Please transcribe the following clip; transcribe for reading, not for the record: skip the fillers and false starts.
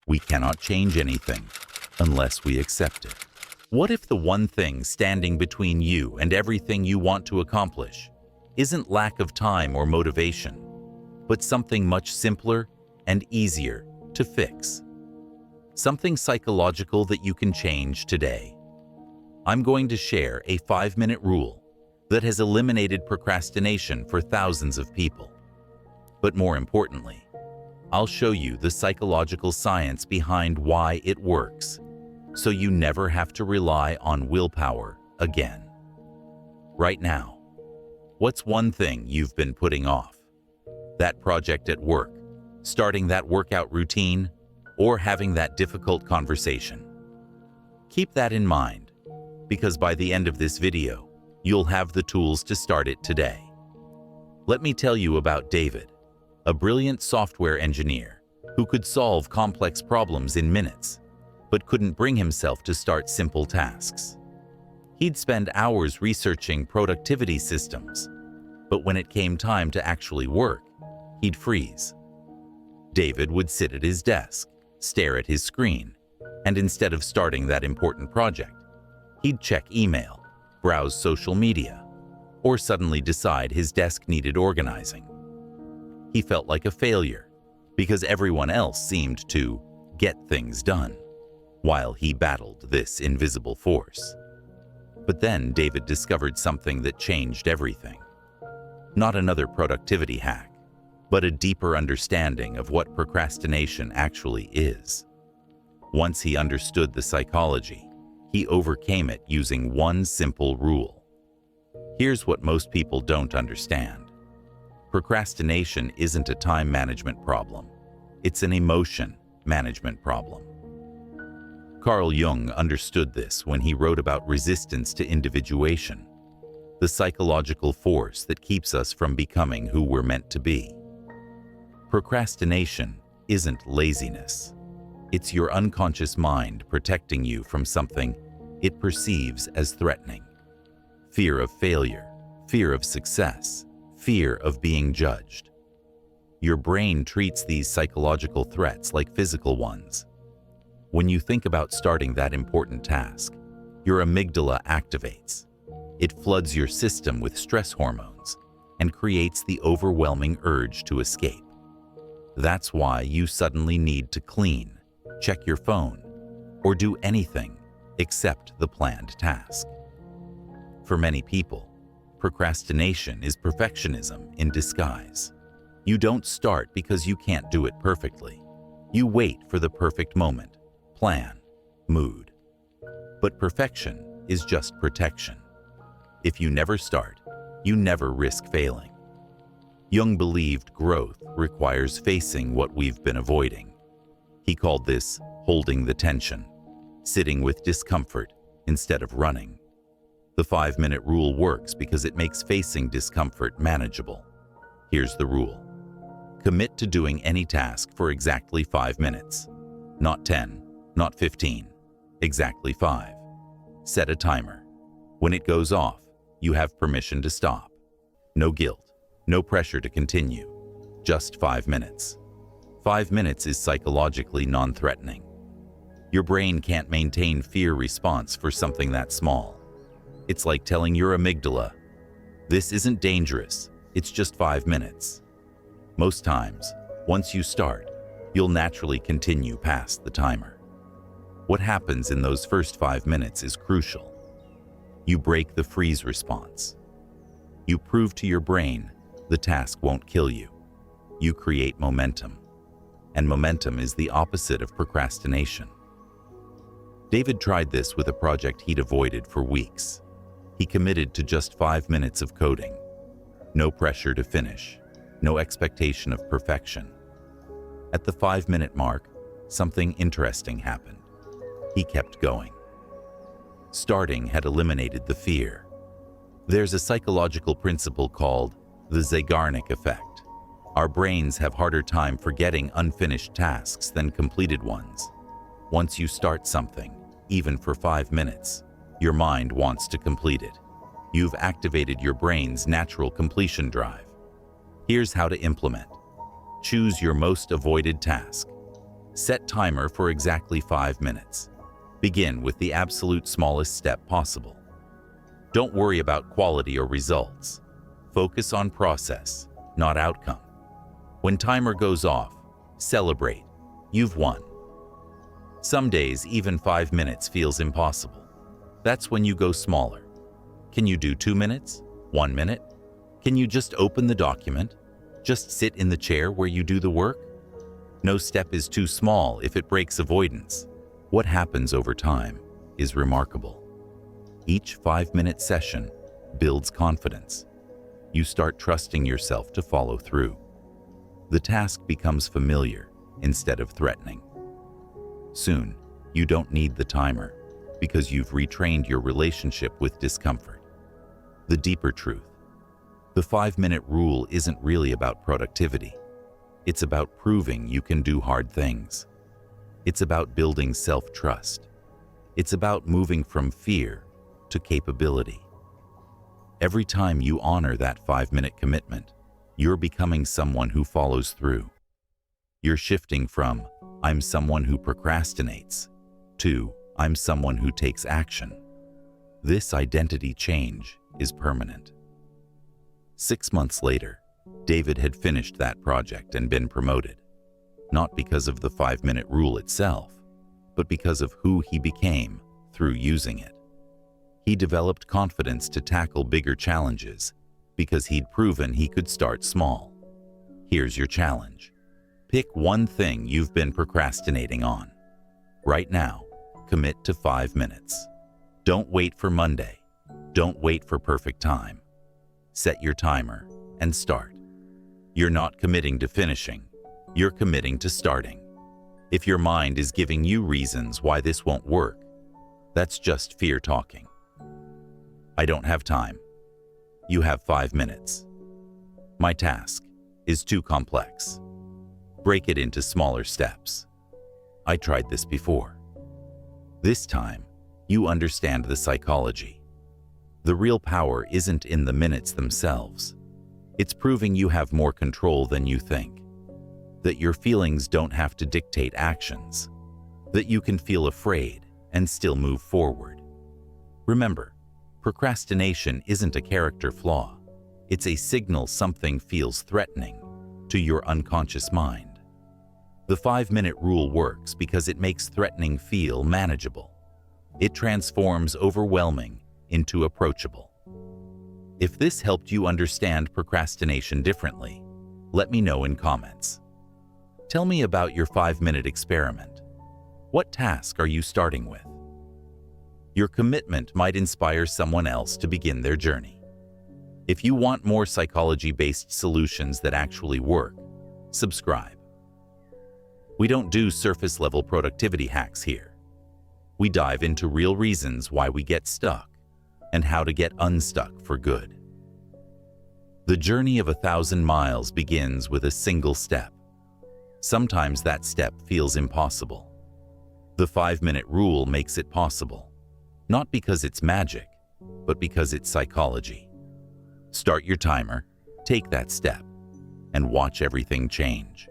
We cannot change anything unless we accept it. What if the one thing standing between you and everything you want to accomplish isn't lack of time or motivation, but something much simpler and easier to fix? Something psychological that you can change today. I'm going to share a 5-minute rule that has eliminated procrastination for thousands of people. But more importantly, I'll show you the psychological science behind why it works, so you never have to rely on willpower again. Right now, what's one thing you've been putting off? That project at work, starting that workout routine, or having that difficult conversation? Keep that in mind, because by the end of this video, you'll have the tools to start it today. Let me tell you about David, a brilliant software engineer who could solve complex problems in minutes, but couldn't bring himself to start simple tasks. He'd spend hours researching productivity systems, but when it came time to actually work, he'd freeze. David would sit at his desk, stare at his screen, and instead of starting that important project, he'd check email, browse social media, or suddenly decide his desk needed organizing. He felt like a failure because everyone else seemed to get things done, while he battled this invisible force. But then David discovered something that changed everything. Not another productivity hack, but a deeper understanding of what procrastination actually is. Once he understood the psychology, he overcame it using one simple rule. Here's what most people don't understand. Procrastination isn't a time management problem. It's an emotion management problem. Carl Jung understood this when he wrote about resistance to individuation, the psychological force that keeps us from becoming who we're meant to be. Procrastination isn't laziness. It's your unconscious mind protecting you from something it perceives as threatening. Fear of failure, fear of success, fear of being judged. Your brain treats these psychological threats like physical ones. When you think about starting that important task, your amygdala activates. It floods your system with stress hormones and creates the overwhelming urge to escape. That's why you suddenly need to clean, check your phone, or do anything except the planned task. For many people, procrastination is perfectionism in disguise. You don't start because you can't do it perfectly. You wait for the perfect moment, plan, mood. But perfection is just protection. If you never start, you never risk failing. Jung believed growth requires facing what we've been avoiding. He called this holding the tension, sitting with discomfort instead of running. The 5-minute rule works because it makes facing discomfort manageable. Here's the rule. Commit to doing any task for exactly 5 minutes. Not 10, not 15, exactly 5. Set a timer. When it goes off, you have permission to stop. No guilt, no pressure to continue. Just 5 minutes. 5 minutes is psychologically non-threatening. Your brain can't maintain fear response for something that small. It's like telling your amygdala, this isn't dangerous, it's just 5 minutes. Most times, once you start, you'll naturally continue past the timer. What happens in those first 5 minutes is crucial. You break the freeze response. You prove to your brain the task won't kill you. You create momentum. And momentum is the opposite of procrastination. David tried this with a project he'd avoided for weeks. He committed to just 5 minutes of coding. No pressure to finish, no expectation of perfection. At the 5-minute mark, something interesting happened. He kept going. Starting had eliminated the fear. There's a psychological principle called the Zeigarnik effect. Our brains have harder time forgetting unfinished tasks than completed ones. Once you start something, even for 5 minutes, your mind wants to complete it. You've activated your brain's natural completion drive. Here's how to implement. Choose your most avoided task. Set timer for exactly 5 minutes. Begin with the absolute smallest step possible. Don't worry about quality or results. Focus on process, not outcome. When timer goes off, celebrate. You've won. Some days, even 5 minutes feels impossible. That's when you go smaller. Can you do 2 minutes? 1 minute? Can you just open the document? Just sit in the chair where you do the work? No step is too small if it breaks avoidance. What happens over time is remarkable. Each 5-minute session builds confidence. You start trusting yourself to follow through. The task becomes familiar instead of threatening. Soon, you don't need the timer because you've retrained your relationship with discomfort. The deeper truth: the 5-minute rule isn't really about productivity. It's about proving you can do hard things. It's about building self-trust. It's about moving from fear to capability. Every time you honor that 5-minute commitment, you're becoming someone who follows through. You're shifting from "I'm someone who procrastinates" to "I'm someone who takes action." This identity change is permanent. 6 months later, David had finished that project and been promoted, not because of the 5-minute rule itself, but because of who he became through using it. He developed confidence to tackle bigger challenges because he'd proven he could start small. Here's your challenge. Pick one thing you've been procrastinating on. Right now, commit to 5 minutes. Don't wait for Monday. Don't wait for perfect time. Set your timer and start. You're not committing to finishing. You're committing to starting. If your mind is giving you reasons why this won't work, that's just fear talking. I don't have time. You have 5 minutes. My task is too complex. Break it into smaller steps. I tried this before. This time, you understand the psychology. The real power isn't in the minutes themselves. It's proving you have more control than you think. That your feelings don't have to dictate actions. That you can feel afraid and still move forward. Remember, procrastination isn't a character flaw. It's a signal something feels threatening to your unconscious mind. The 5-minute rule works because it makes threatening feel manageable. It transforms overwhelming into approachable. If this helped you understand procrastination differently, let me know in comments. Tell me about your 5-minute experiment. What task are you starting with? Your commitment might inspire someone else to begin their journey. If you want more psychology-based solutions that actually work, subscribe. We don't do surface-level productivity hacks here. We dive into real reasons why we get stuck and how to get unstuck for good. The journey of 1,000 miles begins with a single step. Sometimes that step feels impossible. The 5-minute rule makes it possible, not because it's magic, but because it's psychology. Start your timer, take that step, and watch everything change.